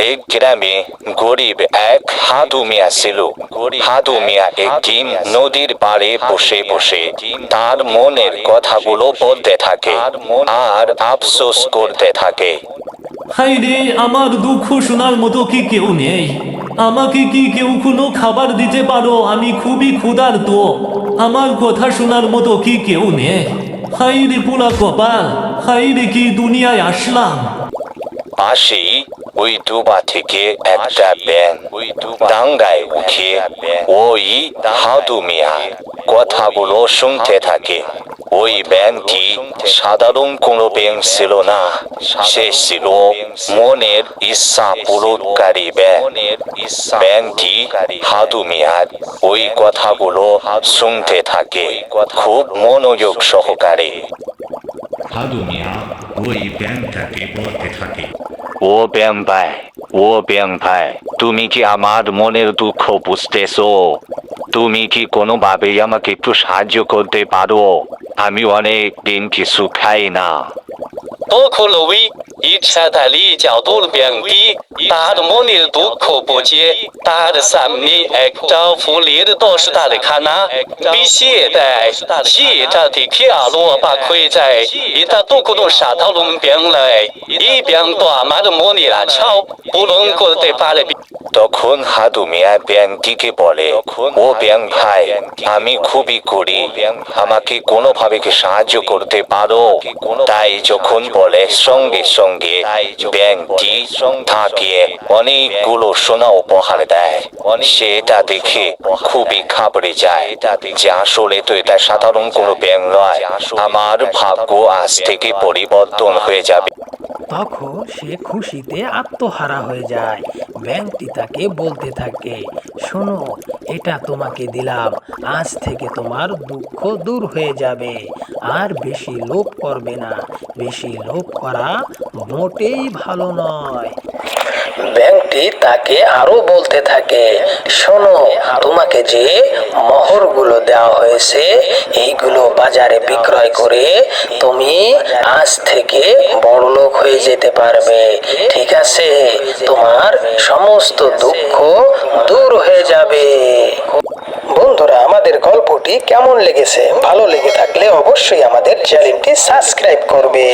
এক গ্রামে গরিব এক হাদু মিয়া ছিল। হাদু মিয়া একদিন নদীর পাড়ে বসে বসে তার মনের কথাগুলো বলতে থাকে আর আফসোস করতে থাকে। হাইরে, আমার দুঃখ শোনার মতো কি কেউ নেই? আমাকে কি কেউ কোনো খাবার দিতে পারো? আমি খুবই ক্ষুধার্ত। আমার কথা শোনার মতো কি কেউ নেই? হাইরে পোড়া কপাল, হাইরে কি দুনিয়ায় আসলাম। পাশেই ওই ডোবা থেকে একটা ব্যাঙ ডাঙ্গায় উঠে ওই হাদু মিয়ার কথাগুলো শুনতে থাকে। ওই ব্যাঙটি সাধারণ কোনো ব্যাঙ ছিল না, সে ছিল মনের ইচ্ছা পূরণকারী ব্যাঙ। ব্যাঙটি হাদু মিয়ার ওই কথাগুলো শুনতে থাকে খুব মনোযোগ সহকারে। হাদু মিয়া ওই ব্যাঙটাকে বলতে থাকে, ও ব্যাং ভাই, ও ব্যাং ভাই, তুমি কি আমার মনের দুঃখ বুঝতেছো? তুমি কি কোনোভাবেই আমাকে একটু সাহায্য করতে পারো? আমি অনেক দিন কিছু খাই না। তখন ওই ইচ্ছাধারী জাদুর ব্যাংকটি তার মনের দুঃখ বুঝে তার সামনে একটা ফুলের 10 দারখানা বিছিয়ে দেয়। সেটা দেখে আলো অবাক হয়ে যায়। এটা তো কোনো সাধারণ ব্যাংক নয়, এই ব্যাংক তো আমার মনের আশাও পূরণ করতে পারবে। তখন হাদু মিয়া ব্যাংকটিকে বলে, ও ব্যাং ভাই, আমি খুবই গরিব, আমাকে কোনোভাবে কি সাহায্য করতে পারো? তাই যখন বলে সঙ্গে সঙ্গে ব্যাংকটি তাকে অনেকগুলো সোনা উপহার দেয়। সে এটা দেখে খুবই ঘাবড়ে যায় যে আসলে তো এটা সাধারণ কোনো ব্যাংক নয়, আমার ভাগ্য আজ থেকে পরিবর্তন হয়ে যাবে। তখন সে খুশিতে আত্মহারা হয়ে যায়। ব্যাংকটি তাকে বলতে থাকে, শোনো, এটা তোমাকে দিলাম, আজ থেকে তোমার দুঃখ দূর হয়ে যাবে। আর বেশি লোভ করবে না, বেশি লোভ করা মোটেই ভালো নয়। ব্যাংকটি তাকে আরো বলতে থাকে, শোনো, তোমাকে যে মোহরগুলো দেওয়া হয়েছে এইগুলো বাজারে বিক্রয় করে তুমি আজ থেকে বড়লোক হয়ে যেতে পারবে। ঠিক আছে, তোমার সমস্ত দুঃখ দূর হয়ে যাবে। বন্ধুরা, আমাদের গল্পটি কেমন লেগেছে? ভালো লেগে থাকলে অবশ্যই আমাদের চ্যানেলটি সাবস্ক্রাইব করবে।